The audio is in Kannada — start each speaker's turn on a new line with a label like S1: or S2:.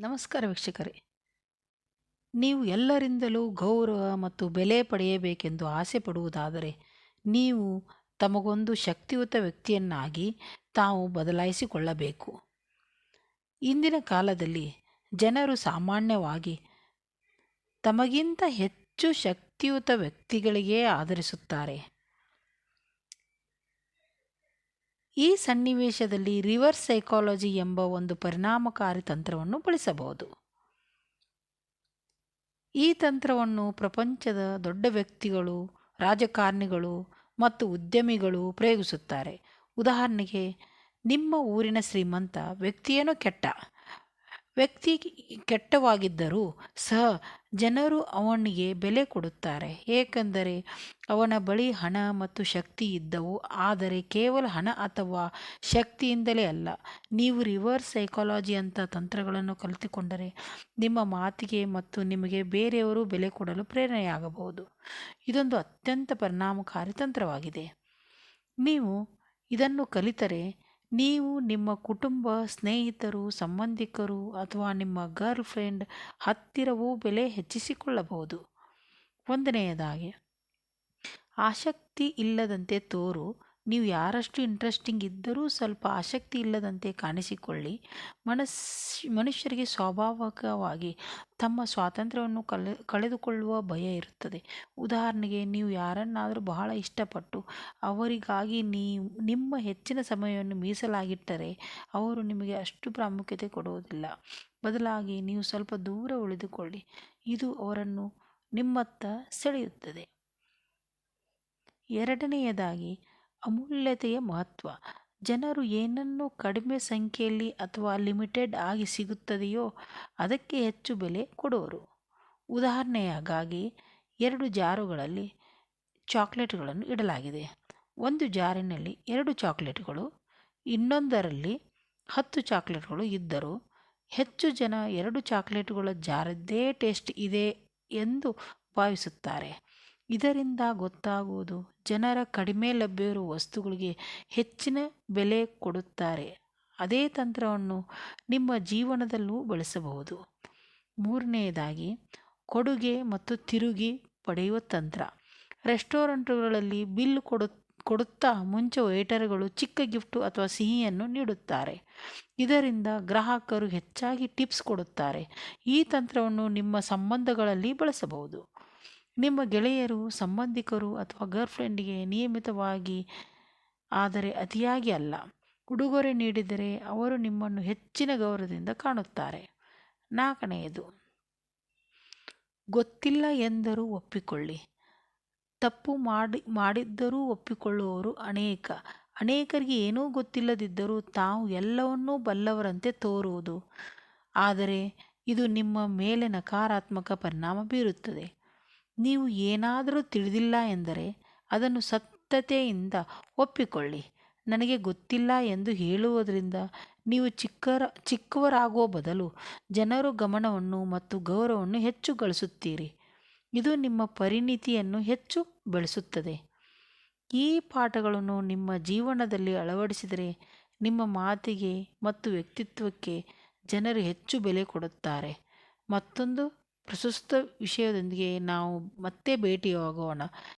S1: ನಮಸ್ಕಾರ ವೀಕ್ಷಕರೇ. ನೀವು ಎಲ್ಲರಿಂದಲೂ ಗೌರವ ಮತ್ತು ಬೆಲೆ ಪಡೆಯಬೇಕೆಂದು ಆಸೆ ಪಡುವುದಾದರೆ, ನೀವು ತಮಗೊಂದು ಶಕ್ತಿಯುತ ವ್ಯಕ್ತಿಯನ್ನಾಗಿ ತಾವು ಬದಲಾಯಿಸಿಕೊಳ್ಳಬೇಕು. ಇಂದಿನ ಕಾಲದಲ್ಲಿ ಜನರು ಸಾಮಾನ್ಯವಾಗಿ ತಮಗಿಂತ ಹೆಚ್ಚು ಶಕ್ತಿಯುತ ವ್ಯಕ್ತಿಗಳಿಗೇ ಆದರಿಸುತ್ತಾರೆ. ಈ ಸನ್ನಿವೇಶದಲ್ಲಿ ರಿವರ್ಸ್ ಸೈಕಾಲಜಿ ಎಂಬ ಒಂದು ಪರಿಣಾಮಕಾರಿ ತಂತ್ರವನ್ನು ಬಳಸಬಹುದು. ಈ ತಂತ್ರವನ್ನು ಪ್ರಪಂಚದ ದೊಡ್ಡ ವ್ಯಕ್ತಿಗಳು, ರಾಜಕಾರಣಿಗಳು ಮತ್ತು ಉದ್ಯಮಿಗಳು ಪ್ರಯೋಗಿಸುತ್ತಾರೆ. ಉದಾಹರಣೆಗೆ, ನಿಮ್ಮ ಊರಿನ ಶ್ರೀಮಂತ ವ್ಯಕ್ತಿಯೇನೋ ವ್ಯಕ್ತಿ ಕೆಟ್ಟವಾಗಿದ್ದರೂ ಸಹ ಜನರು ಅವನಿಗೆ ಬೆಲೆ ಕೊಡುತ್ತಾರೆ, ಏಕೆಂದರೆ ಅವನ ಬಳಿ ಹಣ ಮತ್ತು ಶಕ್ತಿ ಇದ್ದವು. ಆದರೆ ಕೇವಲ ಹಣ ಅಥವಾ ಶಕ್ತಿಯಿಂದಲೇ ಅಲ್ಲ. ನೀವು ರಿವರ್ಸ್ ಸೈಕಾಲಜಿಯಂಥ ತಂತ್ರಗಳನ್ನು ಕಲಿತುಕೊಂಡರೆ ನಿಮ್ಮ ಮಾತಿಗೆ ಮತ್ತು ನಿಮಗೆ ಬೇರೆಯವರು ಬೆಲೆ ಕೊಡಲು ಪ್ರೇರಣೆಯಾಗಬಹುದು. ಇದೊಂದು ಅತ್ಯಂತ ಪರಿಣಾಮಕಾರಿ ತಂತ್ರವಾಗಿದೆ. ನೀವು ಇದನ್ನು ಕಲಿತರೆ ನೀವು ನಿಮ್ಮ ಕುಟುಂಬ, ಸ್ನೇಹಿತರು, ಸಂಬಂಧಿಕರು ಅಥವಾ ನಿಮ್ಮ ಗರ್ಲ್ ಫ್ರೆಂಡ್ ಹತ್ತಿರವೂ ಬೆಲೆ ಹೆಚ್ಚಿಸಿಕೊಳ್ಳಬಹುದು. ಒಂದನೆಯದಾಗಿ, ಆಸಕ್ತಿ ಇಲ್ಲದಂತೆ ತೋರು. ನೀವು ಯಾರಷ್ಟು ಇಂಟ್ರೆಸ್ಟಿಂಗ್ ಇದ್ದರೂ ಸ್ವಲ್ಪ ಆಸಕ್ತಿ ಇಲ್ಲದಂತೆ ಕಾಣಿಸಿಕೊಳ್ಳಿ. ಮನುಷ್ಯರಿಗೆ ಸ್ವಾಭಾವಿಕವಾಗಿ ತಮ್ಮ ಸ್ವಾತಂತ್ರ್ಯವನ್ನು ಕಳೆದುಕೊಳ್ಳುವ ಭಯ ಇರುತ್ತದೆ. ಉದಾಹರಣೆಗೆ, ನೀವು ಯಾರನ್ನಾದರೂ ಬಹಳ ಇಷ್ಟಪಟ್ಟು ಅವರಿಗಾಗಿ ನಿಮ್ಮ ಹೆಚ್ಚಿನ ಸಮಯವನ್ನು ಮೀಸಲಾಗಿಟ್ಟರೆ ಅವರು ನಿಮಗೆ ಅಷ್ಟು ಪ್ರಾಮುಖ್ಯತೆ ಕೊಡುವುದಿಲ್ಲ. ಬದಲಾಗಿ ನೀವು ಸ್ವಲ್ಪ ದೂರ ಉಳಿದುಕೊಳ್ಳಿ. ಇದು ಅವರನ್ನು ನಿಮ್ಮತ್ತ ಸೆಳೆಯುತ್ತದೆ. ಎರಡನೆಯದಾಗಿ, ಅಮೂಲ್ಯತೆಯ ಮಹತ್ವ. ಜನರು ಏನನ್ನು ಕಡಿಮೆ ಸಂಖ್ಯೆಯಲ್ಲಿ ಅಥವಾ ಲಿಮಿಟೆಡ್ ಆಗಿ ಸಿಗುತ್ತದೆಯೋ ಅದಕ್ಕೆ ಹೆಚ್ಚು ಬೆಲೆ ಕೊಡುವರು. ಉದಾಹರಣೆಯಾಗಿ, 2 ಜಾರುಗಳಲ್ಲಿ ಚಾಕ್ಲೇಟ್ಗಳನ್ನು ಇಡಲಾಗಿದೆ. ಒಂದು ಜಾರಿನಲ್ಲಿ 2 ಚಾಕ್ಲೇಟ್ಗಳು, ಇನ್ನೊಂದರಲ್ಲಿ 10 ಚಾಕ್ಲೇಟ್ಗಳು ಇದ್ದರೂ ಹೆಚ್ಚು ಜನ 2 ಚಾಕ್ಲೇಟುಗಳ ಜಾರದ್ದೇ ಟೇಸ್ಟ್ ಇದೆ ಎಂದು ಭಾವಿಸುತ್ತಾರೆ. ಇದರಿಂದ ಗೊತ್ತಾಗುವುದು, ಜನರ ಕಡಿಮೆ ಲಭ್ಯವಿರುವ ವಸ್ತುಗಳಿಗೆ ಹೆಚ್ಚಿನ ಬೆಲೆ ಕೊಡುತ್ತಾರೆ. ಅದೇ ತಂತ್ರವನ್ನು ನಿಮ್ಮ ಜೀವನದಲ್ಲೂ ಬಳಸಬಹುದು. ಮೂರನೆಯದಾಗಿ, ಕೊಡುಗೆ ಮತ್ತು ತಿರುಗಿ ಪಡೆಯುವ ತಂತ್ರ. ರೆಸ್ಟೋರೆಂಟುಗಳಲ್ಲಿ ಬಿಲ್ ಕೊಡುತ್ತಾ ಮುಂಚೆ ವೇಟರ್ಗಳು ಚಿಕ್ಕ ಗಿಫ್ಟ್ ಅಥವಾ ಸಿಹಿಯನ್ನು ನೀಡುತ್ತಾರೆ. ಇದರಿಂದ ಗ್ರಾಹಕರು ಹೆಚ್ಚಾಗಿ ಟಿಪ್ಸ್ ಕೊಡುತ್ತಾರೆ. ಈ ತಂತ್ರವನ್ನು ನಿಮ್ಮ ಸಂಬಂಧಗಳಲ್ಲಿ ಬಳಸಬಹುದು. ನಿಮ್ಮ ಗೆಳೆಯರು, ಸಂಬಂಧಿಕರು ಅಥವಾ ಗರ್ಲ್ಫ್ರೆಂಡಿಗೆ ನಿಯಮಿತವಾಗಿ, ಆದರೆ ಅತಿಯಾಗಿ ಅಲ್ಲ, ಉಡುಗೊರೆ ನೀಡಿದರೆ ಅವರು ನಿಮ್ಮನ್ನು ಹೆಚ್ಚಿನ ಗೌರವದಿಂದ ಕಾಣುತ್ತಾರೆ. ನಾಲ್ಕನೆಯದು, ಗೊತ್ತಿಲ್ಲ ಎಂದರೂ ಒಪ್ಪಿಕೊಳ್ಳಿ. ತಪ್ಪು ಮಾಡಿದ್ದರೂ ಒಪ್ಪಿಕೊಳ್ಳುವವರು ಅನೇಕರಿಗೆ ಏನೂ ಗೊತ್ತಿಲ್ಲದಿದ್ದರೂ ತಾವು ಎಲ್ಲವನ್ನೂ ಬಲ್ಲವರಂತೆ ತೋರುವುದು. ಆದರೆ ಇದು ನಿಮ್ಮ ಮೇಲೆ ನಕಾರಾತ್ಮಕ ಪರಿಣಾಮ ಬೀರುತ್ತದೆ. ನೀವು ಏನಾದರೂ ತಿಳಿದಿಲ್ಲ ಎಂದರೆ ಅದನ್ನು ಸತ್ಯತೆಯಿಂದ ಒಪ್ಪಿಕೊಳ್ಳಿ. ನನಗೆ ಗೊತ್ತಿಲ್ಲ ಎಂದು ಹೇಳುವುದರಿಂದ ನೀವು ಚಿಕ್ಕವರಾಗುವ ಬದಲು ಜನರ ಗಮನವನ್ನು ಮತ್ತು ಗೌರವವನ್ನು ಹೆಚ್ಚು ಗಳಿಸುತ್ತೀರಿ. ಇದು ನಿಮ್ಮ ಪರಿಣಿತಿಯನ್ನು ಹೆಚ್ಚು ಬೆಳೆಸುತ್ತದೆ. ಈ ಪಾಠಗಳನ್ನು ನಿಮ್ಮ ಜೀವನದಲ್ಲಿ ಅಳವಡಿಸಿದರೆ ನಿಮ್ಮ ಮಾತಿಗೆ ಮತ್ತು ವ್ಯಕ್ತಿತ್ವಕ್ಕೆ ಜನರು ಹೆಚ್ಚು ಬೆಲೆ ಕೊಡುತ್ತಾರೆ. ಮತ್ತೊಂದು ಪ್ರಸ್ತುತ ವಿಷಯದೊಂದಿಗೆ ನಾವು ಮತ್ತೆ ಭೇಟಿಯಾಗೋಣ.